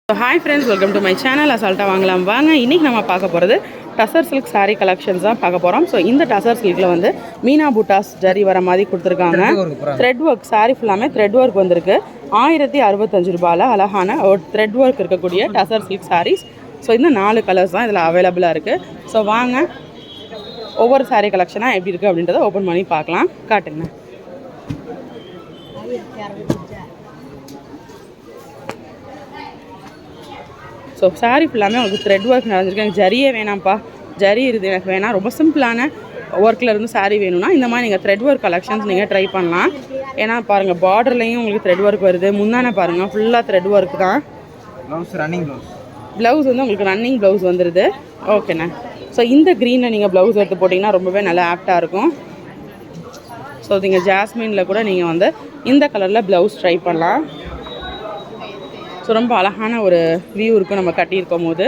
Hi friends, welcome to my channel. Assaulta வாங்கலாம் வாங்க. இன்னைக்கு நம்ம பார்க்க போறது டசர் சில்க் saree collections தான் பார்க்க போறோம். ஸோ இந்த டசர் சில்க்ல வந்து மீனா பூட்டாஸ் ஜரி வர மாதிரி கொடுத்துருக்காங்க. த்ரெட் ஒர்க் saree ஃபுல்லாமே த்ரெட் ஒர்க் வந்திருக்கு. 1065 ரூபாயில அழகான ஒரு த்ரெட் ஒர்க் இருக்கக்கூடிய டசர் சில்க் sarees. ஸோ இந்த 4 கலர்ஸ் தான் இதில் அவைலபிளாக இருக்குது. ஸோ வாங்க ஒவ்வொரு saree கலெக்ஷனாக எப்படி இருக்குது அப்படின்றத ஓப்பன் பண்ணி பார்க்கலாம். காட்டுங்க. ஸோ சாரீ ஃபுல்லாமே உங்களுக்கு த்ரெட் ஒர்க் நடந்துருக்கு. எனக்கு ஜரியே வேணாம்ப்பா, ஜரி இருக்குது எனக்கு வேணாம், ரொம்ப சிம்பிளான ஒர்க்கில் இருந்து சாரீ வேணும்னா இந்த மாதிரி நீங்கள் த்ரெட் ஒர்க் கலெக்ஷன்ஸ் நீங்கள் ட்ரை பண்ணலாம். ஏன்னா பாருங்கள் பார்டர்லையும் உங்களுக்கு த்ரெட் ஒர்க் வருது. முந்தானே பாருங்கள் ஃபுல்லாக த்ரெட் ஒர்க் தான். ப்ளவுஸ் வந்து உங்களுக்கு ரன்னிங் ப்ளவுஸ் வந்துடுது. ஓகேண்ணா. ஸோ இந்த க்ரீனில் நீங்கள் ப்ளவுஸ் எடுத்து போட்டிங்கன்னா ரொம்பவே நல்லா ஆப்டாக இருக்கும். ஸோ நீங்கள் ஜாஸ்மினில் கூட நீங்கள் வந்து இந்த கலரில் ப்ளவுஸ் ட்ரை பண்ணலாம். ஸோ ரொம்ப அழகான ஒரு வியூ இருக்கும் நம்ம கட்டியிருக்கும் போது.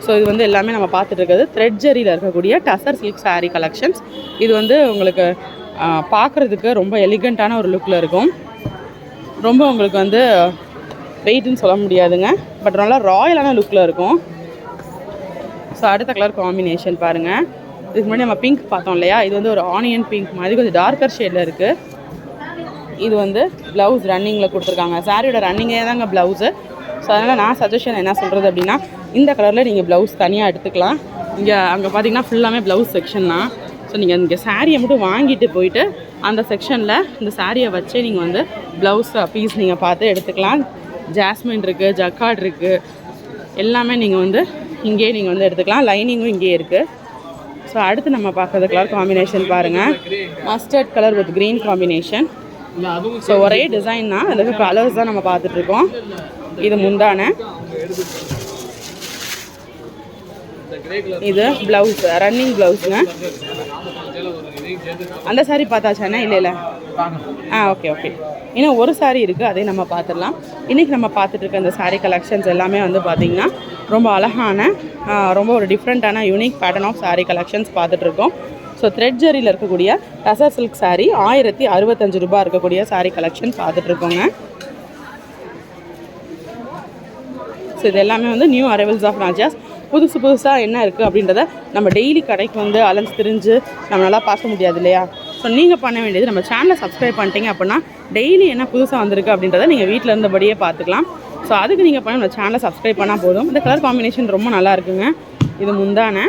ஸோ இது வந்து எல்லாமே நம்ம பார்த்துட்டு இருக்கிறது த்ரெட் ஜரியில் இருக்கக்கூடிய டசர் சில்க் saree கலெக்ஷன்ஸ். இது வந்து உங்களுக்கு பார்க்குறதுக்கு ரொம்ப எலிகண்ட்டான ஒரு லுக்கில் இருக்கும். ரொம்ப உங்களுக்கு வந்து வெயிட்னு சொல்ல முடியாதுங்க, பட் நல்லா ராயலான லுக்கில் இருக்கும். ஸோ அடுத்த கலர் காம்பினேஷன் பாருங்கள். இதுக்கு முன்னாடி நம்ம பிங்க் பார்த்தோம் இல்லையா, இது வந்து ஒரு ஆனியன் பிங்க் மாதிரி கொஞ்சம் டார்க்கர் ஷேடில் இருக்குது. இது வந்து ப்ளவுஸ் ரன்னிங்கில் கொடுத்துருக்காங்க. சாரியோட ரன்னிங்கே தாங்க ப்ளவுஸு. ஸோ அதனால் நான் சஜஷன் என்ன சொல்கிறது அப்படின்னா, இந்த கலரில் நீங்கள் ப்ளவுஸ் தனியாக எடுத்துக்கலாம். அங்கே பார்த்தீங்கன்னா ஃபுல்லாமே ப்ளவுஸ் செக்ஷன் தான். ஸோ நீங்கள் இங்கே சாரியை மட்டும் வாங்கிட்டு போயிட்டு அந்த செக்ஷனில் இந்த சாரியை வச்சே நீங்கள் வந்து ப்ளவுஸ் பீஸ் நீங்கள் பார்த்து எடுத்துக்கலாம். ஜாஸ்மின் இருக்குது, ஜக்கார்ட் இருக்குது, எல்லாமே நீங்கள் வந்து இங்கேயே நீங்கள் வந்து எடுத்துக்கலாம். லைனிங்கும் இங்கேயே இருக்குது. ஸோ அடுத்து நம்ம பார்க்குறது கலர் காம்பினேஷன் பாருங்கள். Mustard colour with green combination. So ஒரே டிசைன் தான், அதுக்கு கலர்ஸ் தான் நம்ம பார்த்துட்ருக்கோம். இது முந்தான, இது ப்ளவுஸ் ரன்னிங் ப்ளவுஸுங்க. அந்த சாரீ பார்த்தாச்சானே? இல்லை ஓகே ஓகே. இன்னும் ஒரு சாரீ இருக்குது, அதையும் நம்ம பார்த்துடலாம். இன்றைக்கி நம்ம பார்த்துட்ருக்க இந்த சாரீ கலெக்ஷன்ஸ் எல்லாமே வந்து பார்த்திங்கன்னா ரொம்ப அழகான ரொம்ப ஒரு டிஃப்ரெண்ட்டான unique pattern of sari collections பார்த்துட்ருக்கோம். ஸோ த்ரெட் ஜரியில் இருக்கக்கூடிய டசர் சில்க் saree 1065 ரூபா இருக்கக்கூடிய சாரீ கலெக்ஷன் பார்த்துட்ருக்கோங்க. ஸோ இது எல்லாமே வந்து நியூ அரைவல்ஸ் ஆஃப் ராஜாஸ். புதுசாக என்ன இருக்குது அப்படின்றத நம்ம டெய்லி கடைக்கு வந்து அலைஞ்சு திரிஞ்சு நம்ம நல்லா பார்க்க முடியாது இல்லையா. ஸோ நீங்கள் பண்ண வேண்டியது நம்ம சேனலை சப்ஸ்கிரைப் பண்ணிட்டீங்க அப்படின்னா டெய்லி என்ன புதுசாக வந்திருக்கு அப்படின்றத நீங்கள் வீட்டில் இருந்தபடியே பார்த்துக்கலாம். ஸோ அதுக்கு நீங்கள் பண்ண நம்ம சேனலை சப்ஸ்கிரைப் பண்ணால் போதும். இந்த கலர் காம்பினேஷன் ரொம்ப நல்லா இருக்குங்க. இது முந்தான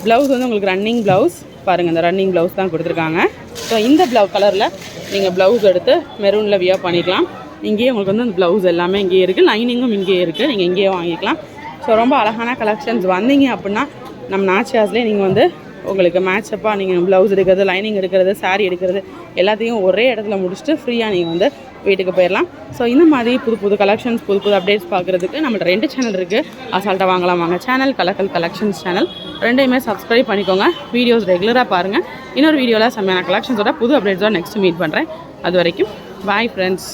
ப்ளவுஸ் வந்து உங்களுக்கு ரன்னிங் ப்ளவுஸ் பாருங்கள். இந்த ரன்னிங் ப்ளவுஸ் தான் கொடுத்துருக்காங்க. ஸோ இந்த கலரில் நீங்கள் ப்ளவுஸ் எடுத்து மெரூனில் வியர் பண்ணிக்கலாம். இங்கேயே உங்களுக்கு வந்து அந்த ப்ளவுஸ் எல்லாமே இங்கேயே இருக்குது, லைனிங்கும் இங்கேயே இருக்குது, நீங்கள் இங்கேயே வாங்கிக்கலாம். ஸோ ரொம்ப அழகான கலெக்ஷன்ஸ். வந்தீங்க அப்படின்னா நம்ம நாச்சியாஸ்லேயே நீங்கள் வந்து உங்களுக்கு மேட்சப்பாக நீங்கள் ப்ளவுஸ் எடுக்கிறது, லைனிங் எடுக்கிறது, சாரீ எடுக்கிறது எல்லாத்தையும் ஒரே இடத்துல முடிச்சுட்டு ஃப்ரீயாக நீங்கள் வந்து வீட்டுக்கு போயிடலாம். ஸோ இந்த மாதிரி புது கலெக்ஷன்ஸ், புது அப்டேட்ஸ் பார்க்குறதுக்கு நம்மள்ட்ட 2 சேனல் இருக்குது. அசால்ட்டாக வாங்கலாம் வாங்க சேனல், கலெக்ஷன்ஸ் சேனல். ரெண்டையுமே சப்ஸ்கிரைப் பண்ணிக்கோங்க. வீடியோஸ் ரெகுலராக பாருங்கள். இன்னொரு வீடியோவில் செம்மையான கலெக்ஷன்ஸோட புது அப்டேட்ஸோட நெக்ஸ்ட் மீட் பண்ணுறேன். அது வரைக்கும் பாய் ஃப்ரெண்ட்ஸ்.